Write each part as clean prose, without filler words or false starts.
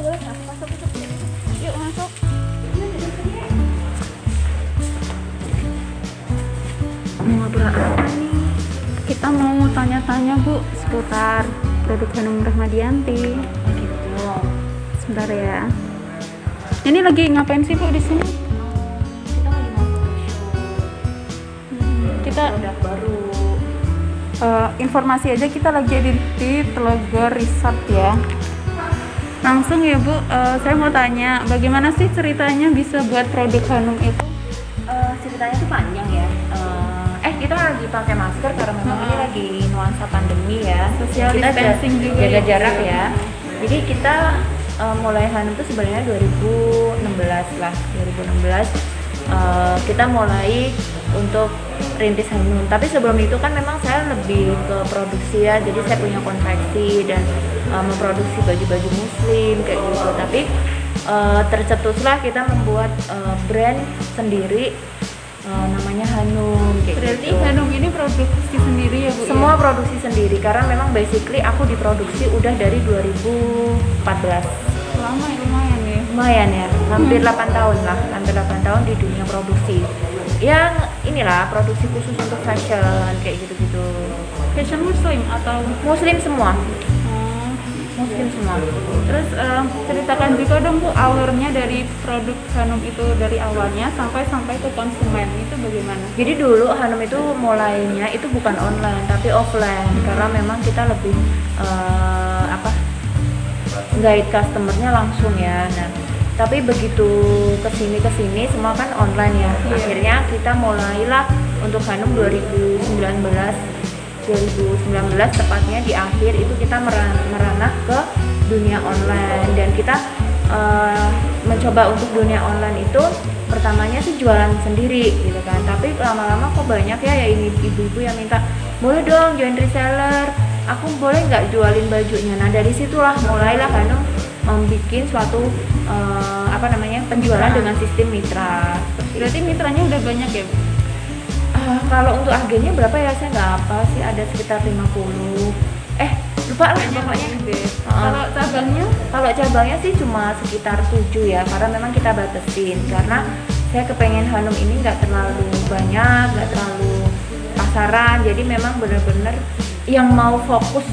boleh masuk. Yuk masuk. Mau ngobrol apa nih? Kita mau tanya-tanya Bu seputar produk Hanum Rahmadianti. Gitu. Sebentar ya. Ini lagi ngapain sih Bu di sini? Kita lagi mau photoshoot Kita produk baru. informasi aja, kita lagi di Telaga Resort ya. Langsung ya Bu, saya mau tanya bagaimana sih ceritanya bisa buat produk Hanum itu? Ceritanya tuh panjang ya. Kita lagi pakai masker karena memang ini lagi nuansa pandemi ya. Social Kita distancing juga jaga ya, Bu. jarak ya. Jadi kita mulai Hanum tuh sebenarnya 2016 lah. 2016 kita mulai untuk rintis Hanum. Tapi sebelum itu kan memang saya lebih ke produksi ya. Jadi saya punya konveksi dan memproduksi baju-baju muslim kayak gitu. Tapi tercetuslah kita membuat brand sendiri namanya Hanum kayak Berarti gitu. Hanum ini produksi sendiri ya Bu? Semua ya? produksi sendiri karena memang basically aku diproduksi udah dari 2014. Lama ya, lumayan ya. Lumayan ya, hampir 8 tahun lah, hampir 8 tahun di dunia produksi. Yang inilah produksi khusus untuk fashion kayak gitu-gitu. Fashion muslim atau? Muslim semua, Hmm. muslim semua. Terus ceritakan juga dong Bu alurnya dari produk Hanum itu dari awalnya sampai ke konsumen itu bagaimana? Jadi dulu Hanum itu mulainya itu bukan online tapi offline karena memang kita lebih guide customernya langsung ya. Nah, tapi begitu kesini semua kan online ya. Iya. Akhirnya kita mulailah untuk Hanum 2019 tepatnya di akhir itu kita meranah ke dunia online dan kita mencoba untuk dunia online itu pertamanya sih jualan sendiri gitu kan, tapi lama-lama kok banyak ya ini ibu-ibu yang minta boleh dong join reseller, aku boleh nggak jualin bajunya. Nah dari situlah mulailah Hanum membuat suatu penjualan dengan sistem mitra. Berarti mitranya udah banyak ya Bu? Kalau untuk agennya berapa ya saya nggak apa sih, ada sekitar 50 lupa lah pokoknya. Kalau cabangnya? Kalau cabangnya sih cuma sekitar 7 ya, karena memang kita batasin karena saya kepengen Hanum ini nggak terlalu banyak, nggak terlalu pasaran, jadi memang bener-bener yang mau fokus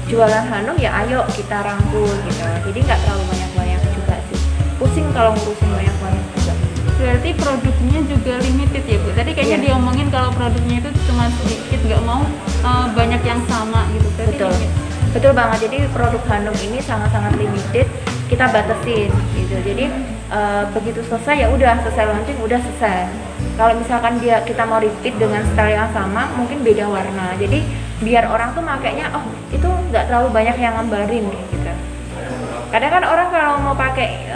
jualan Hanum ya ayo kita rangkul gitu, jadi nggak terlalu banyak-banyak juga sih, pusing kalau ngurusin banyak-banyak juga. Berarti produknya juga limited ya Bu? Tadi kayaknya Iya. diomongin kalau produknya itu cuma sedikit, nggak mau banyak yang sama gitu. Berarti Betul. limit. Betul banget, jadi produk Hanum ini sangat-sangat limited, kita batasin gitu. Jadi begitu selesai ya udah, selesai launching udah selesai. Kalau misalkan kita mau repeat dengan style yang sama, mungkin beda warna. Jadi biar orang tuh makainya itu nggak terlalu banyak yang ngembarin gitu. Kadang kan orang kalau mau pakai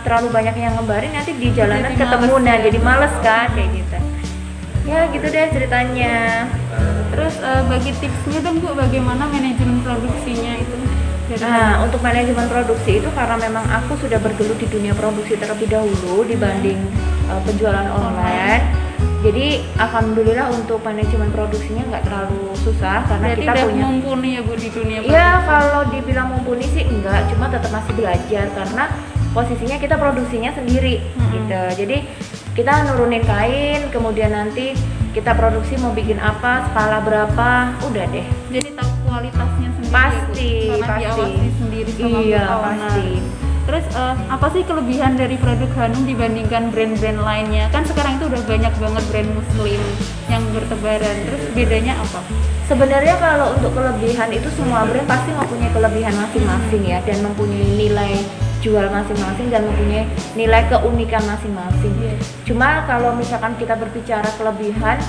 terlalu banyak yang ngembarin nanti di jalanan Jadi ketemu, males nah ya. jadi males kan kayak gitu. Ya gitu deh ceritanya. Terus bagi tipsnya dong Bu, bagaimana manajemen produksinya itu? Nah, untuk manajemen produksi itu karena memang aku sudah bergelut di dunia produksi terlebih dahulu dibanding penjualan online. Jadi alhamdulillah untuk manajemen produksinya nggak terlalu susah karena Berarti kita udah punya. mumpuni ya Bu di dunia Ya kalau dibilang mumpuni sih enggak, cuma tetap masih belajar karena posisinya kita produksinya sendiri gitu. Jadi kita nurunin kain, kemudian nanti kita produksi mau bikin apa, skala berapa, udah deh. Jadi tahu kualitasnya sendiri Pasti, ya, Bu? Karena pasti. diawasi sendiri sama Iya, Bu owner. pasti. Terus apa sih kelebihan dari produk Hanum dibandingkan brand-brand lainnya? Kan sekarang itu udah banyak banget brand muslim yang bertebaran. Terus bedanya apa? Sebenarnya kalau untuk kelebihan itu semua brand pasti mempunyai kelebihan masing-masing ya, dan mempunyai nilai jual masing-masing dan mempunyai nilai keunikan masing-masing. Cuma kalau misalkan kita berbicara kelebihan,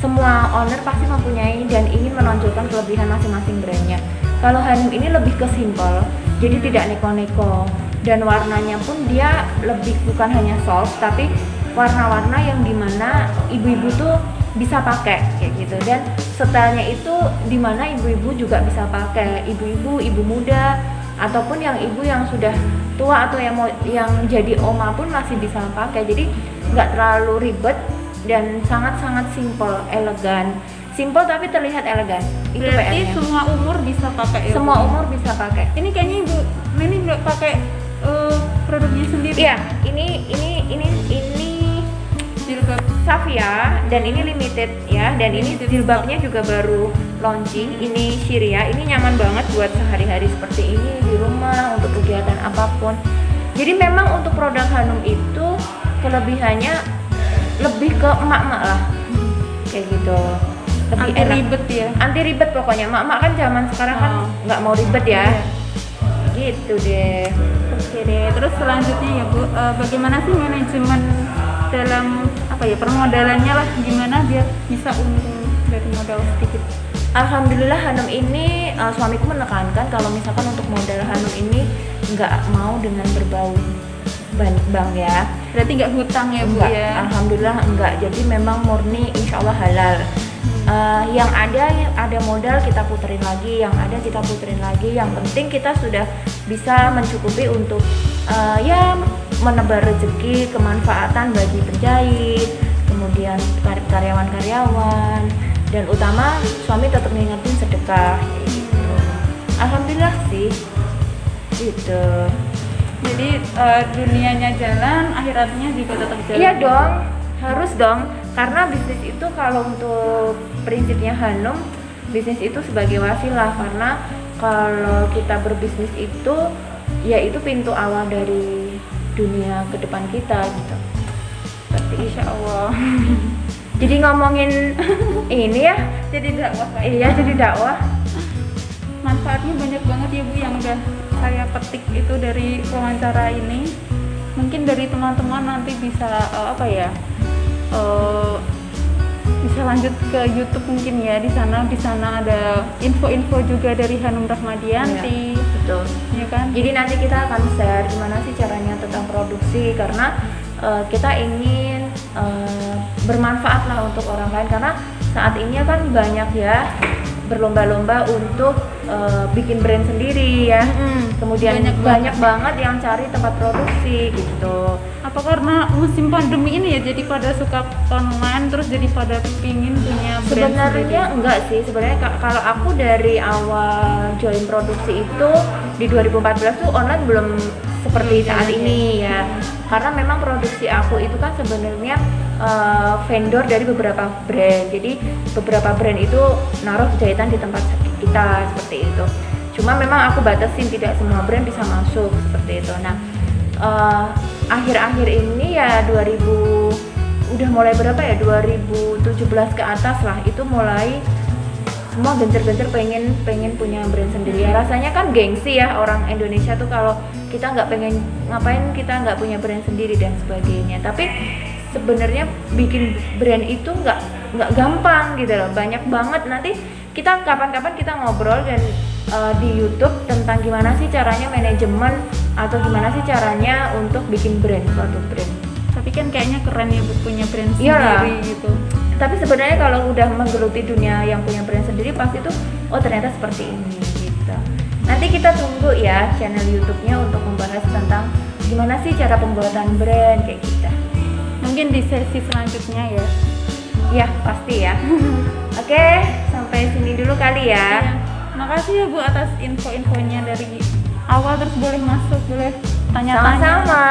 semua owner pasti mempunyai dan ingin menonjolkan kelebihan masing-masing brandnya. Kalau Hanum ini lebih ke simple, jadi tidak neko-neko, dan warnanya pun dia lebih bukan hanya soft tapi warna-warna yang dimana ibu-ibu tuh bisa pakai kayak gitu, dan stylenya itu dimana ibu-ibu juga bisa pakai, ibu-ibu, ibu muda ataupun yang ibu yang sudah tua atau yang jadi oma pun masih bisa pakai. Jadi nggak terlalu ribet dan sangat-sangat simple, elegan. Simple tapi terlihat elegan. Itu Berarti PR-nya. semua umur bisa pakai ya? Semua Bu? umur bisa pakai. Ini kayaknya Ibu ini nggak pakai produknya sendiri? Iya, ini Jilbab. Safia dan ini limited ya, dan ini jilbabnya juga baru launching. Ini Syria, ini nyaman banget buat sehari-hari seperti ini di rumah untuk kegiatan apapun. Jadi memang untuk produk Hanum itu kelebihannya lebih ke emak-emak lah, kayak gitu. Lebih Anti enak. ribet ya. Anti ribet pokoknya. Emak-emak kan zaman sekarang kan nggak mau ribet ya. Iya. Gitu deh. Oke deh. Terus selanjutnya ya Bu, bagaimana sih manajemen dalam apa ya permodalannya lah, gimana biar bisa untung dari modal sedikit? Alhamdulillah Hanum ini suamiku menekankan kalau misalkan untuk modal Hanum ini nggak mau dengan berbau bank ya. Berarti nggak hutang ya Bu Enggak, ya? alhamdulillah enggak. Jadi memang murni insya Allah halal. Yang ada modal kita puterin lagi, yang ada kita puterin lagi. Yang penting kita sudah bisa mencukupi untuk ya menebar rezeki, kemanfaatan bagi penjahit, kemudian karyawan-karyawan, dan utama suami tetap ngingetin sedekah. Gitu. Alhamdulillah sih, gitu. Jadi dunianya jalan, akhiratnya juga tetap jalan. Iya dong, harus dong. Karena bisnis itu kalau untuk prinsipnya Hanum, bisnis itu sebagai wasilah. Karena kalau kita berbisnis itu, ya itu pintu awal dari dunia ke depan kita gitu. Seperti Insya Allah. Jadi ngomongin ini ya, Jadi dakwah. iya jadi dakwah. Manfaatnya banyak banget ya Bu yang udah saya petik itu dari wawancara ini. Mungkin dari teman-teman nanti bisa apa ya? Bisa lanjut ke YouTube mungkin ya, di sana ada info-info juga dari Hanum Rahmadianti. Iya, betul. Ya kan? Jadi nanti kita akan share gimana sih caranya tentang produksi, karena kita ingin bermanfaat lah untuk orang lain, karena saat ini kan banyak ya berlomba-lomba untuk bikin brand sendiri ya. Kemudian banyak banget yang cari tempat produksi gitu. Apa karena musim pandemi ini ya jadi pada suka online terus jadi pada pingin punya brand Sebenarnya sendiri? enggak sih, sebenarnya kalau aku dari awal join produksi itu di 2014 tuh online belum seperti saat ini ya. Karena memang produksi aku itu kan sebenarnya vendor dari beberapa brand. Jadi beberapa brand itu naruh jahitan di tempat kita seperti itu. Cuma memang aku batasin, tidak semua brand bisa masuk seperti itu. Nah, akhir-akhir ini ya udah mulai berapa ya, 2017 ke atas lah, itu mulai semua gencer-gencer pengen punya brand sendiri ya. Rasanya kan gengsi ya orang Indonesia tuh kalau kita nggak pengen, ngapain kita nggak punya brand sendiri dan sebagainya. Tapi sebenarnya bikin brand itu nggak gampang gitu loh, banyak banget. Nanti kita kapan-kapan kita ngobrol dan di YouTube tentang gimana sih caranya manajemen atau gimana sih caranya untuk bikin produk brand. Tapi kan kayaknya keren ya Bu punya brand Iyalah. sendiri gitu. Tapi sebenarnya kalau udah menggeluti dunia yang punya brand sendiri pasti tuh oh ternyata seperti ini gitu. Nanti kita tunggu ya channel YouTube-nya untuk membahas tentang gimana sih cara pembuatan brand kayak gitu. Mungkin di sesi selanjutnya ya. Ya pasti ya. Oke, sampai sini dulu kali ya. Iya. Makasih ya Bu atas info-infonya dari awal, terus boleh masuk, boleh tanya-tanya. Sama-sama.